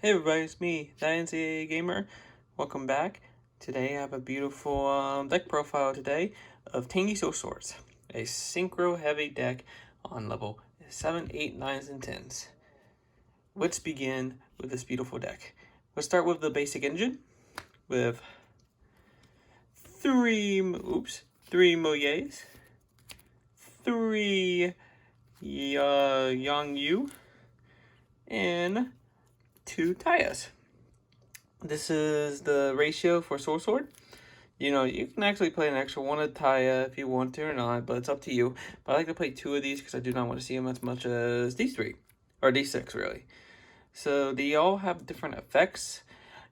Hey everybody, it's me, the NCAA Gamer. Welcome back. Today I have a beautiful deck profile today of Tenyi Swords, a synchro heavy deck on level 7, 8, 9s, and 10s. Let's begin with this beautiful deck. Let's start with the basic engine with three Moyes, three Yugioh, and 2 Tayas. This is the ratio for Swordsoul. You know, you can actually play an extra one of Taya if you want to or not, but it's up to you. But I like to play 2 of these because I do not want to see them as much as these 3. Or these 6, really. So they all have different effects,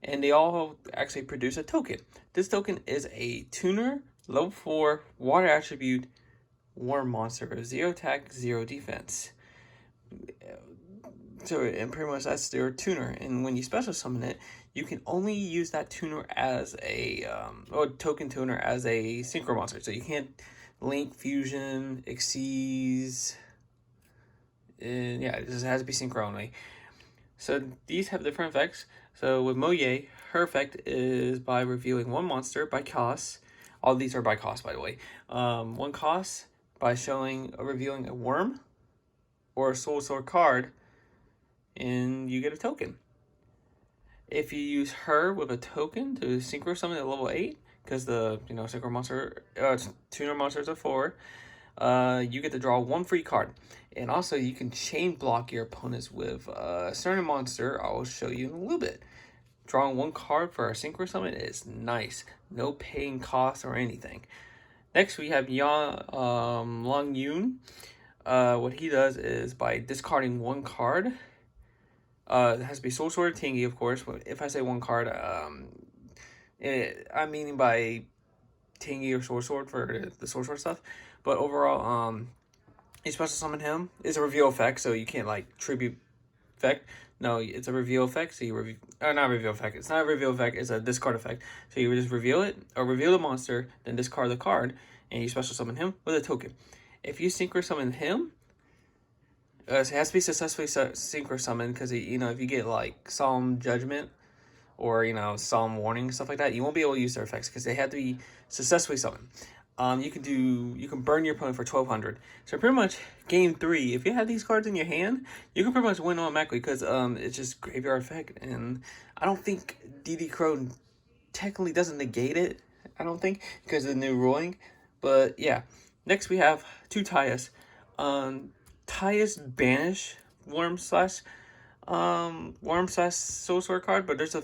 and they all actually produce a token. This token is a tuner, level 4, water attribute, war monster, 0 attack, 0 defense. So, and pretty much that's their tuner. And when you special summon it, you can only use that tuner as a, or token tuner as a synchro monster. So you can't link, fusion, exceeds, and yeah, it just has to be synchro only. So these have different effects. So with Moye, her effect is by revealing one monster by cost. All these are by cost, by the way. One cost by revealing a worm or a Swordsoul card, and you get a token. If you use her with a token to synchro summon at level 8, because the synchro monster tuner monsters are 4, you get to draw 1 free card. And also you can chain block your opponents with a certain monster I'll show you in a little bit. Drawing 1 card for our synchro summon is nice. No paying cost or anything. Next we have Long Yun. What he does is by discarding 1 card, it has to be Swordsoul or Tenyi, of course. If I say 1 card, I'm meaning by Tenyi or Swordsoul for the Swordsoul stuff. But overall, you special summon him. It's a reveal effect, so you can't like tribute effect. No, it's a reveal effect. So you reveal, not a reveal effect. It's not a reveal effect. It's a discard effect. So you just reveal it or reveal the monster, then discard the card, and you special summon him with a token. If you synchro summon him, it has to be successfully synchro summoned because if you get like Solemn Judgment or Solemn Warning, stuff like that, you won't be able to use their effects because they have to be successfully summoned. You can burn your opponent for 1200. So pretty much game 3, if you have these cards in your hand, you can pretty much win automatically because it's just graveyard effect, and I don't think DD Crow technically doesn't negate it. I don't think because of the new ruling, but yeah. Next we have 2 Tayas. Tayas banish worm slash Sword card, but there's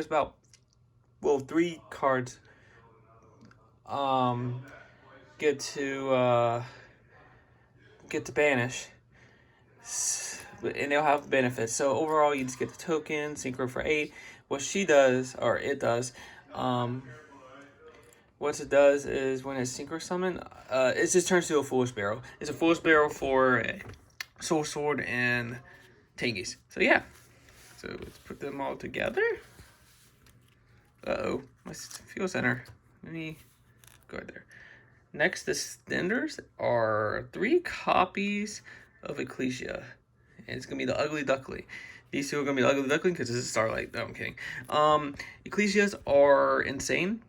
about 3 cards get to banish, and they'll have benefits. So overall, you just get the token synchro for 8. What she does, or it does, what it does is when it's synchro summon, it just turns to a Foolish Barrel. It's a Foolish Barrel for Soul Sword and Tengi's. So yeah, so let's put them all together. My field center. Let me go right there. Next, the extenders are 3 copies of Ecclesia. And it's going to be the Ugly Duckling. These 2 are going to be the Ugly Duckling because this is Starlight. No, I'm kidding. Ecclesias are insane.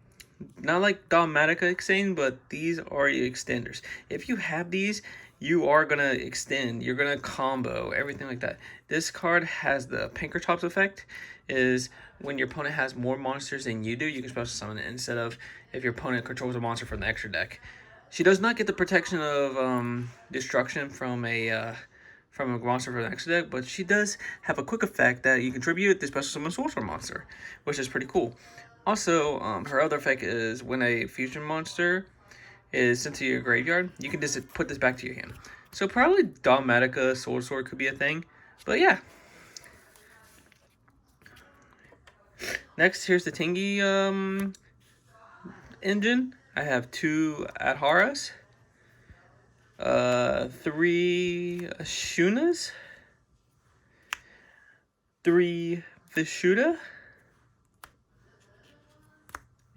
Not like Dogmatica insane, but these are extenders. If you have these, you are going to extend. You're going to combo, everything like that. This card has the Pinkertops effect. Is when your opponent has more monsters than you do, you can special summon it instead of if your opponent controls a monster from the extra deck. She does not get the protection of destruction from a monster from the extra deck, but she does have a quick effect that you contribute to special summon Swordsoul monster, which is pretty cool. Also, her other effect is when a fusion monster is sent to your graveyard, you can just put this back to your hand. So probably Dogmatica Sword could be a thing, but yeah. Next, here's the Tenyi engine. I have 2 Adharas, 3 Shunas, 3 Vishuddha,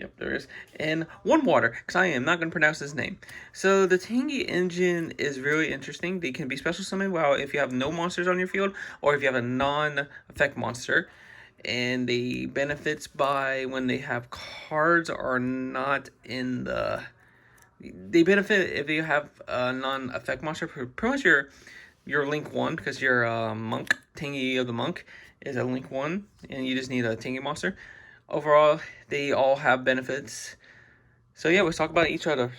Yep, there is. And one water, because I am not going to pronounce his name. So the Tenyi engine is really interesting. They can be special summoned while if you have no monsters on your field, or if you have a non-effect monster. And the benefits by when they have cards are not in the... They benefit if you have a non-effect monster. Pretty much your Link 1, because your monk, Tenyi of the Monk, is a Link 1, and you just need a Tenyi monster. Overall, they all have benefits. So yeah, let's talk about each other.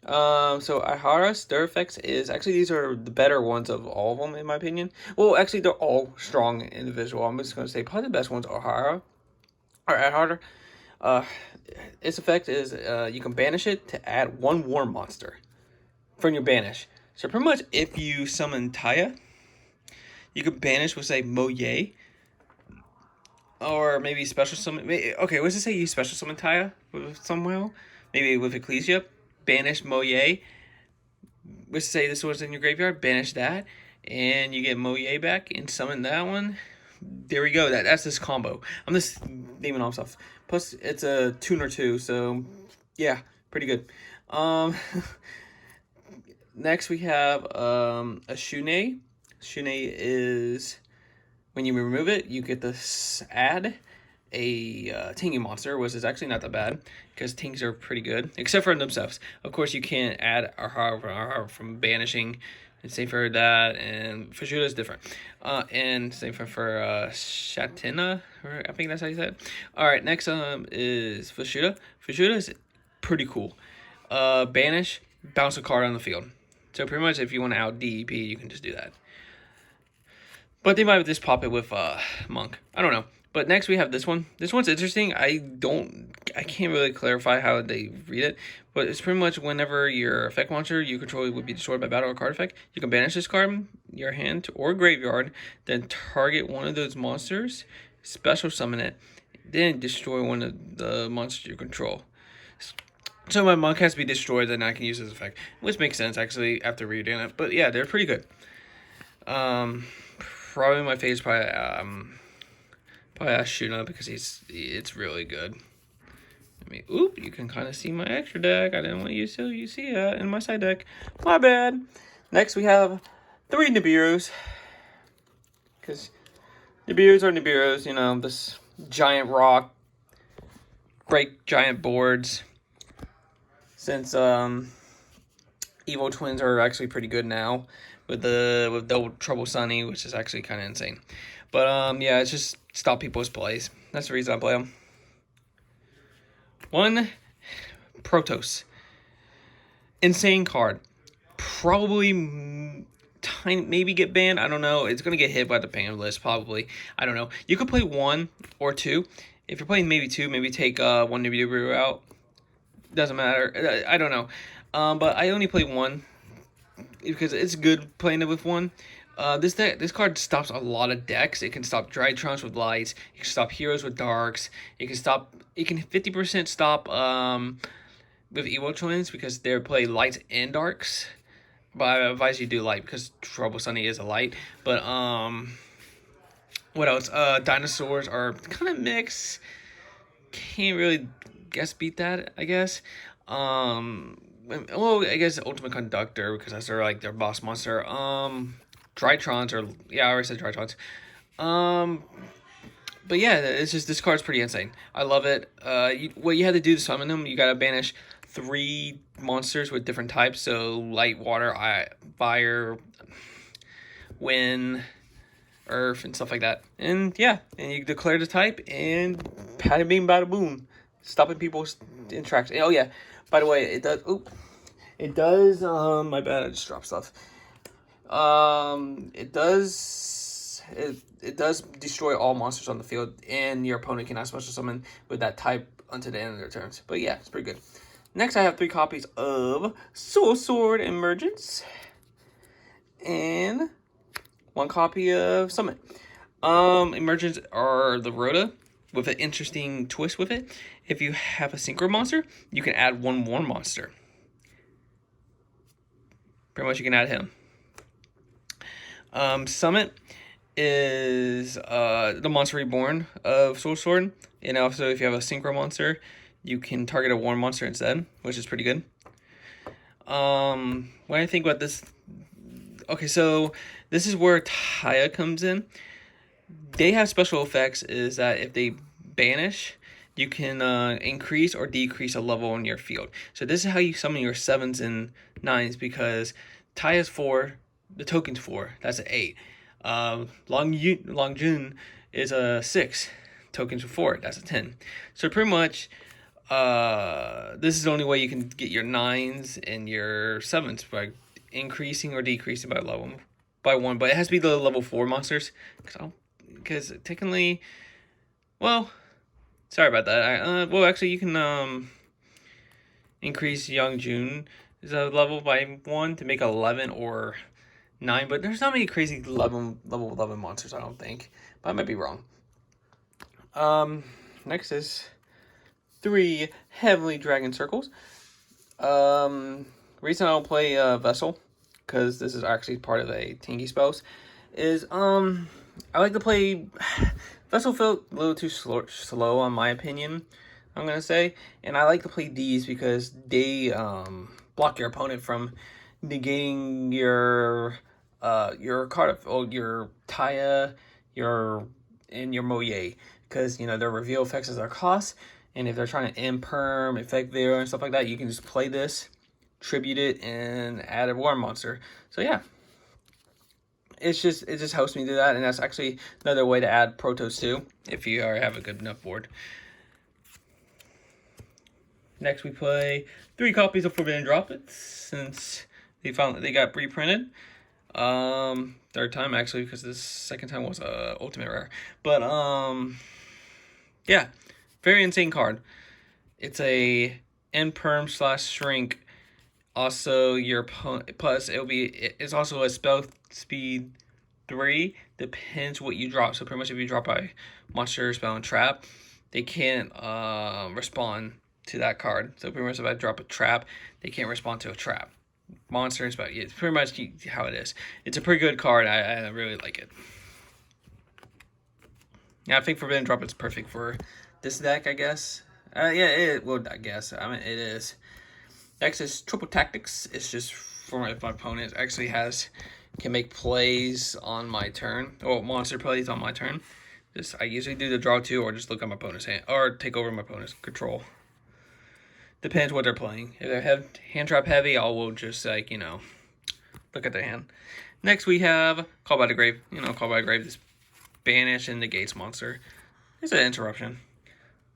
So Ihara's, their effects is, actually these are the better ones of all of them in my opinion. Well, actually they're all strong individual. I'm just going to say probably the best ones are Ihara. Its effect is you can banish it to add one war monster from your banish. So pretty much if you summon Taya, you can banish with say Moye. Or maybe special summon. Okay, let's just say you special summon Taya somehow. Maybe with Ecclesia. Banish Moye. Let's say this was in your graveyard. Banish that. And you get Moye back and summon that one. There we go. That's this combo. I'm just naming off stuff. Plus, it's a tuner too. So, yeah. Pretty good. Next, we have a Shune. Shune is... When you remove it, you get to add a Tenyi monster, which is actually not that bad, because Tengs are pretty good, except for themselves. Of course, you can't add from banishing, and same for that, and Fushida is different. And same for Shatina, I think that's how you say it. Alright, next is Fushida. Fushida is pretty cool. Banish, bounce a card on the field. So pretty much if you want to out DEP, you can just do that. But they might just pop it with Monk. I don't know. But next we have this one. This one's interesting. I can't really clarify how they read it. But it's pretty much whenever your effect monster you control would be destroyed by battle or card effect, you can banish this card, your hand or graveyard, then target one of those monsters, special summon it, then destroy one of the monsters you control. So my Monk has to be destroyed, then I can use this effect. Which makes sense actually after reading it. But yeah, they're pretty good. Probably my favorite is probably Ashuna, because it's really good. I mean, you can kind of see my extra deck. I didn't want you to you see that in my side deck. My bad. Next we have 3 Nibiru's, because Nibiru's are Nibiru's. You know, this giant rock, break giant boards. Since Evil Twins are actually pretty good now. With Double Trouble Sunny, which is actually kind of insane. But, yeah, it's just stop people's plays. That's the reason I play them. 1, Protoss. Insane card. Probably maybe get banned. I don't know. It's going to get hit by the ban list, probably. I don't know. You could play 1 or 2. If you're playing maybe 2, maybe take 1 Nibiru out. Doesn't matter. I don't know. But I only play 1. Because it's good playing it with 1. This card stops a lot of decks. It can stop Drytrons with lights. It can stop heroes with darks. It can 50% stop with Evil Twins, because they play lights and darks. But I advise you do light, because Trouble Sunny is a light. But what else? Dinosaurs are kind of mixed. Can't really beat that, I guess. Well, I guess Ultimate Conductor, because that's their boss monster. Drytrons are, yeah, I already said Drytrons. But yeah, it's just, this card's pretty insane. I love it. What you had to do to summon them, you gotta banish 3 monsters with different types. So light, water, fire, wind, earth, and stuff like that. And yeah, and you declare the type, and bada bing, bada boom, stopping people's interactions. Oh yeah. By the way, it does. It does. My bad. I just dropped stuff. It does. It does destroy all monsters on the field, and your opponent cannot special summon with that type until the end of their turns. But yeah, it's pretty good. Next, I have 3 copies of Swordsoul Emergence, and 1 copy of Summit. Emergence are the Rhoda, with an interesting twist with it. If you have a synchro monster, you can add 1 more monster. Pretty much you can add him. Summit is the Monster Reborn of Swordsoul. And also if you have a synchro monster, you can target a warm monster instead, which is pretty good. When I think about this, okay, so this is where Taya comes in. They have special effects, is that if they banish, you can increase or decrease a level on your field. So this is how you summon your 7s and 9s, because Taya's 4, the token's 4, that's an 8. Longjun is a 6, tokens 4, that's a 10. So pretty much, this is the only way you can get your 9s and your 7s, by increasing or decreasing by level by 1. But it has to be the level 4 monsters, because technically, well, sorry about that. Well, actually, you can increase Youngjun's level by 1 to make 11 or 9, but there's not many crazy level 11 monsters, I don't think, but I might be wrong. Next is 3 Heavenly Dragon Circles. Reason I don't play Vessel, because this is actually part of a Tenyi spells, is I like to play Vessel. Felt a little too slow on my opinion, I'm gonna say, and I like to play these because they block your opponent from negating your card or your Taya, your Moye, because their reveal effects as their cost, and if they're trying to imperm, effect there and stuff like that, you can just play this, tribute it, and add a war monster. So yeah. It just helps me do that, and that's actually another way to add Protos too, if you have a good enough board. Next, we play 3 copies of Forbidden Droplets, since they got reprinted. Third time actually, because this second time was ultimate rare. But yeah, very insane card. It's a imperm / shrink. Also, your opponent, plus it's also a spell speed 3, depends what you drop. So pretty much if you drop a monster, spell, and trap, they can't respond to that card. So pretty much if I drop a trap, they can't respond to a trap. Monster and spell, yeah, it's pretty much how it is. It's a pretty good card. I really like it. Yeah, I think Forbidden Drop is perfect for this deck, I guess. Yeah, I guess. I mean, it is. Next is Triple Tactics. It's just for if my opponent actually can make plays on my turn, or monster plays on my turn. I usually do the draw 2, or just look at my opponent's hand, or take over my opponent's control. Depends what they're playing. If they're hand trap heavy, I will just look at their hand. Next we have Call by the Grave. Call by the Grave is banish and negates monster. It's an interruption.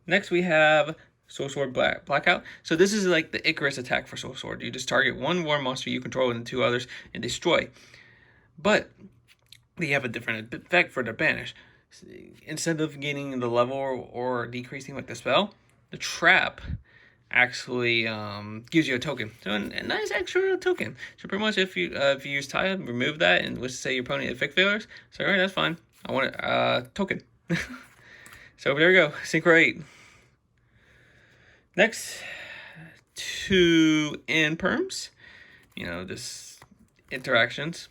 Next we have Soul Sword Blackout. So this is like the Icarus attack for Soul Sword. You just target 1 war monster you control and 2 others and destroy. But they have a different effect for their banish. Instead of gaining the level or decreasing like the spell, the trap actually gives you a token. So a nice extra token. So pretty much if you use Taya, remove that, and let's say your opponent effect failures. So alright, that's fine. I want a token. So there we go. Synchro 8. Next, 2 imperms. This interactions.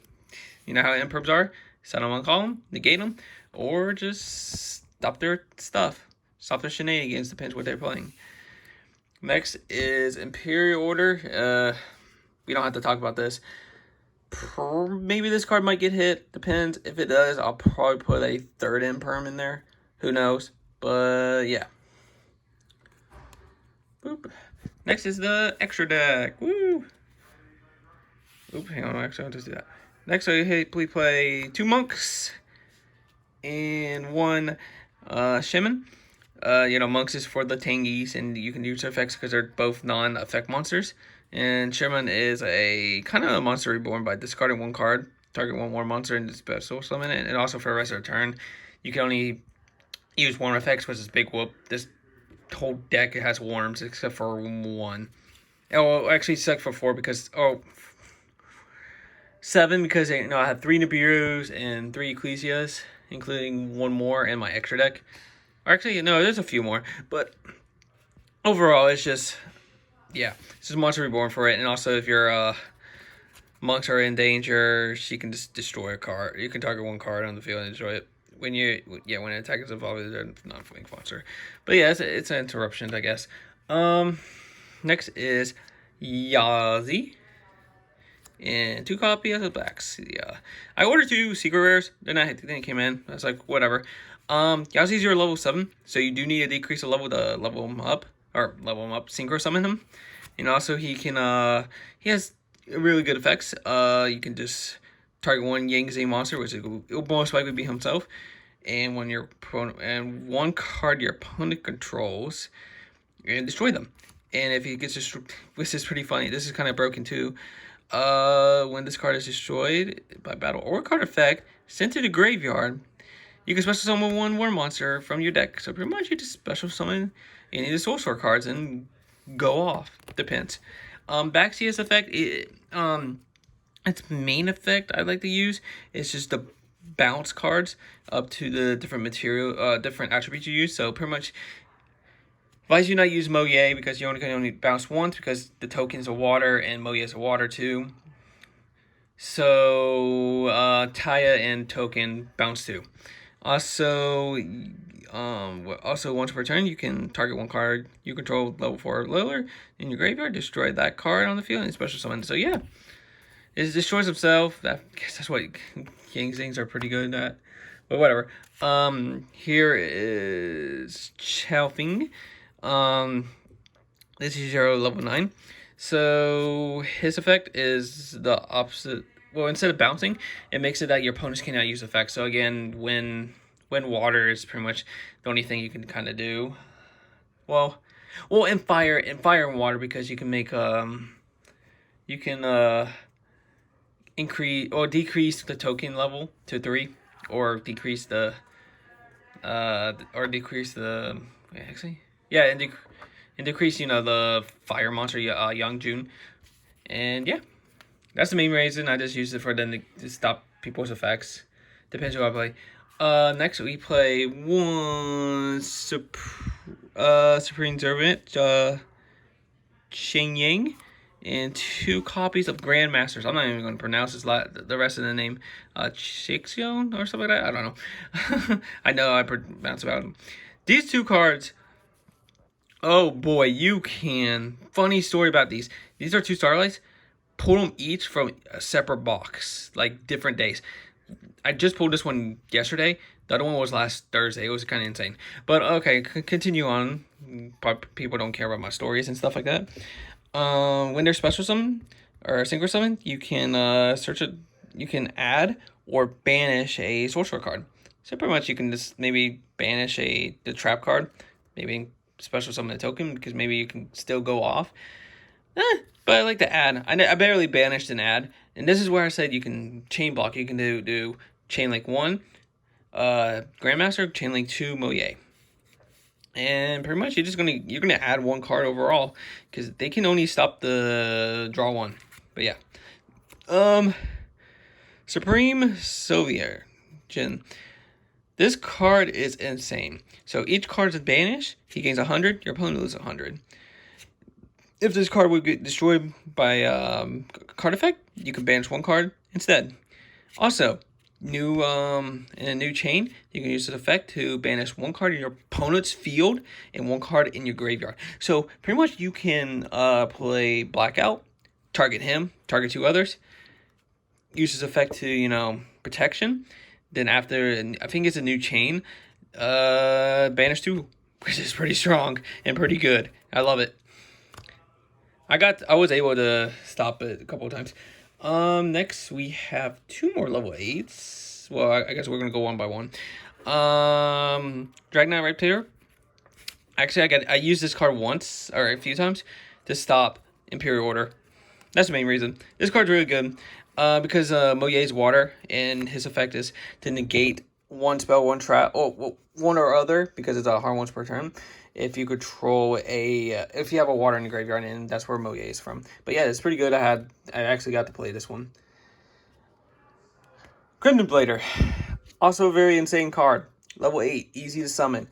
You know how imperms are? Set them on column, negate them, or just stop their stuff. Stop their shenanigans, depends what they're playing. Next is Imperial Order. We don't have to talk about this. Maybe this card might get hit. Depends. If it does, I'll probably put a 3rd imperm in there. Who knows? But yeah. Boop. Next is the extra deck. Woo! Oop, hang on, actually, I'll just do that. Next, we play 2 monks and 1 shaman. Monks is for the Tengyis, and you can use their effects because they're both non-effect monsters. And shaman is a kind of a monster reborn by discarding 1 card, target 1 more monster, and special summon it. And also for the rest of the turn, you can only use 1 effects, which is Big Whoop. This whole deck has worms except for 1. Oh, actually, except for 4 because 7 because I have 3 Nibiru's and 3 Ecclesias, including 1 more in my extra deck. Or actually, no, there's a few more, but overall, it's just Monster Reborn for it. And also, if your monks are in danger, she can just destroy a card. You can target 1 card on the field and destroy it. When an attack is involved, they're non-flank monster. But yeah, it's an interruption, I guess. Next is Yazi. And 2 copies of blacks. Yeah, I ordered 2 secret rares. Then they came in. I was like, whatever. Yazi's your level 7, so you do need to decrease the level to level him up, synchro summon him. And also he can he has really good effects. You can just target one Yangtze monster, which will most likely be himself, and when your opponent and one card your opponent controls, and destroy them. And if he gets destroyed, this is pretty funny. This is kind of broken too. When this card is destroyed by battle or card effect, sent to the graveyard, you can special summon one war monster from your deck. So pretty much you just special summon any of the Swordsoul cards and go off. Depends. Baxia's effect, its main effect I like to use is just the bounce cards up to the different different attributes you use. So pretty much advise you not use Moye because you can only bounce once because the token's a water and Moye is a water too. So Taya and token bounce too. Also, once per turn you can target one card you control level 4 or lower in your graveyard, destroy that card on the field, and special summon. So yeah, it destroys himself. I guess that's what Yang Zings are pretty good at. But whatever. Here is Chalfing. This is your level 9. So his effect is the opposite. Well, instead of bouncing, it makes it that your opponents cannot use effects. So again, when water is pretty much the only thing you can kind of do. Well, in fire and water, because you can make increase or decrease the token level to 3, or decrease the actually, yeah, and decrease the fire monster Young June. And yeah, that's the main reason. I just use it for them to stop people's effects. Depends who I play. Next we play one Supreme Servant, Shen Yang, and 2 copies of Grandmasters. I'm not even going to pronounce the rest of the name. Yugioh or something like that. I don't know. I know I pronounce about them. These 2 cards. Oh boy, you can. Funny story about these. These are 2 Starlights. Pulled them each from a separate box, like different days. I just pulled this one yesterday. The other one was last Thursday. It was kind of insane. But okay, continue on. People don't care about my stories and stuff like that. When they're special summon or synchro summon, you can search it. You can add or banish a Swordsoul card. So pretty much you can just maybe banish the trap card, maybe special summon a token because maybe you can still go off. But I like to add. I barely banished an add, and this is where I said you can chain block. You can do chain link 1, Grandmaster, chain link 2, Moye. And pretty much you're gonna add 1 card overall because they can only stop the draw 1. But yeah, Supreme Soviet Jin. This card is insane. So each card is banished. He gains 100. Your opponent loses 100. If this card would get destroyed by card effect, you can banish 1 card instead. Also, in a new chain, you can use this effect to banish 1 card in your opponent's field and 1 card in your graveyard. So pretty much you can play Blackout, target him, target 2 others, use this effect to protection. Then after, I think it's a new chain, banish 2, which is pretty strong and pretty good. I love it. I was able to stop it a couple of times. Next we have 2 more level 8s. Well, I guess we're gonna go one by one. Dragon Knight Raptor. Actually, I used this card once or a few times to stop Imperial Order. That's the main reason. This card's really good. Because Moye's water, and his effect is to negate 1 spell, 1 trap, one or other, because it's a hard once per turn. If you control if you have a water in the graveyard, and that's where Moye is from. But yeah, it's pretty good. I actually got to play this one. Crimson Blader, also a very insane card. Level 8, easy to summon.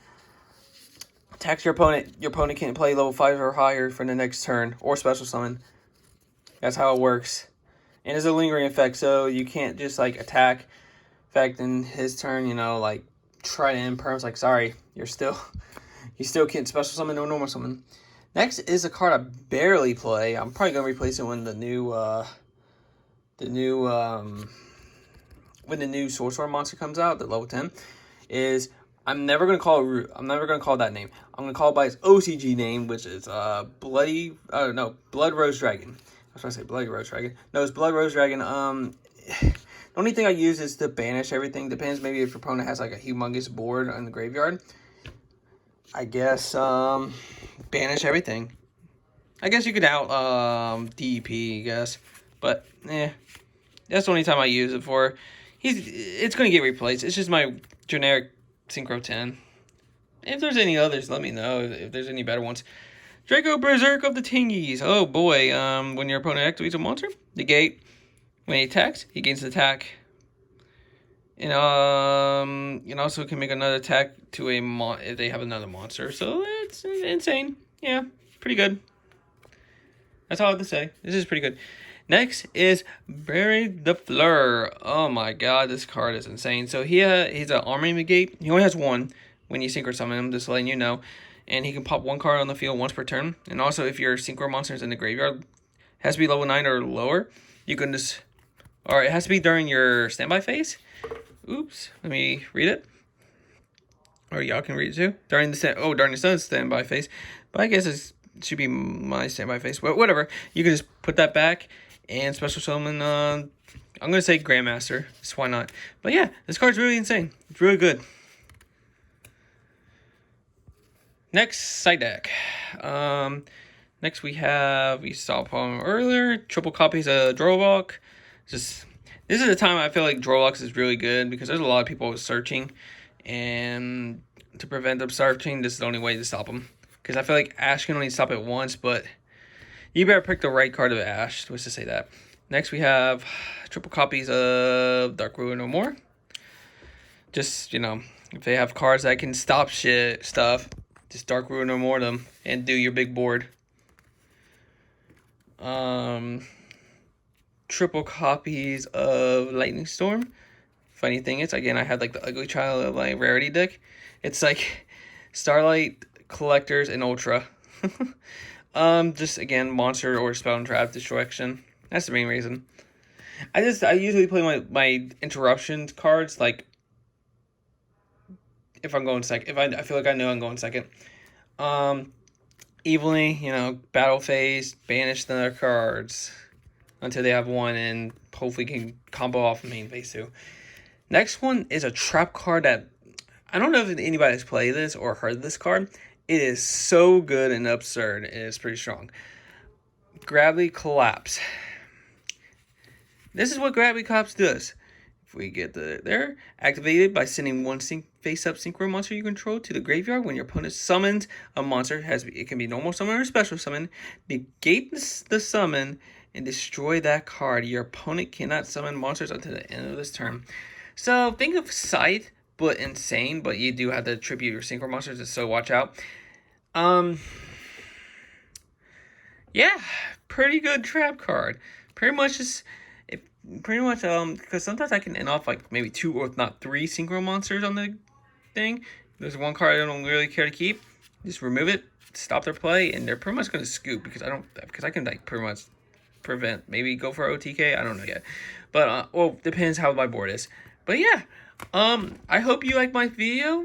Attacks your opponent. Your opponent can't play level 5 or higher for the next turn, or special summon. That's how it works. And it's a lingering effect, so you can't just attack effect in his turn, try to end perms, sorry, you still can't special summon or normal summon. Next is a card I barely play. I'm probably gonna replace it when the new Swordsoul monster comes out, the level 10. Is I'm never gonna call it Root. I'm never gonna call it that name. I'm gonna call it by its OCG name, which is Blood Rose Dragon. I was trying to say Bloody Rose Dragon. No, it's Blood Rose Dragon. The only thing I use is to banish everything. Depends, maybe if your opponent has like a humongous board in the graveyard. I guess banish everything. I guess you could out DEP, I guess. But that's the only time I use it for. It's gonna get replaced. It's just my generic Synchro 10. If there's any others, let me know if there's any better ones. Draco Berserk of the Tenyis. Oh boy, when your opponent activates a monster, negate. When he attacks, he gains an attack. And also can make another attack to a if they have another monster. So it's insane. Yeah, pretty good. That's all I have to say. This is pretty good. Next is Bury the Fleur. Oh my god, this card is insane. So he's an army negate. He only has one when you synchro summon him, just letting you know. And he can pop one card on the field once per turn. And also, if your synchro monster is in the graveyard, has to be level 9 or lower, you can just... Or it has to be during your standby phase. Oops, let me read it. Or y'all can read it too. During the standby phase. But I guess it should be my standby phase. But whatever. You can just put that back and special summon, I'm going to say Grandmaster. Just why not? But yeah, this card's really insane. It's really good. Next, side deck. Next we saw Palm earlier, triple copies of Droplets. This is the time I feel like Droplets is really good because there's a lot of people searching, and to prevent them searching, this is the only way to stop them. Because I feel like Ash can only stop it once, but you better pick the right card of Ash, was to say that. Next we have triple copies of Dark Ruin No More. Just, if they have cards that can stop stuff, just Dark Ruin No More them and do your big board. Triple copies of Lightning Storm. Funny thing is, again, I had like the ugly child of my rarity deck. It's like Starlight, Collectors, and Ultra. Just again, monster or spell and trap destruction. That's the main reason. I usually play my interruption cards like if I'm going second. If I feel like I know I'm going second. Evenly, battle phase, banish their cards until they have one, and hopefully can combo off the main phase too. Next one is a trap card that I don't know if anybody's played this or heard this card. It is so good and absurd. It is pretty strong. Gravity Collapse. This is what Gravity Collapse does. If we get there, activated by sending one face-up synchro monster you control to the graveyard when your opponent summons a monster. It can be normal summon or special summon. Negate the summon and destroy that card. Your opponent cannot summon monsters until the end of this turn. So think of Scythe, but insane. But you do have to tribute your synchro monsters, so watch out. Yeah, pretty good trap card. Because sometimes I can end off like maybe 2 or not 3 synchro monsters on the thing. There's one card I don't really care to keep. Just remove it, stop their play, and they're pretty much gonna scoop because I can like pretty much prevent, maybe go for OTK. I don't know yet, but depends how my board is. But yeah, I hope you like my video.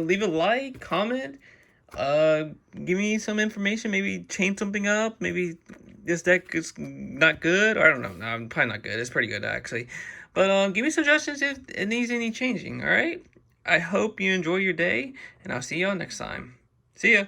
Leave a like, comment. Give me some information, maybe change something up, maybe this deck is not good, or I don't know, no, I'm probably not good, it's pretty good actually, but give me suggestions if it needs any changing. Alright, I hope you enjoy your day, and I'll see y'all next time. See ya.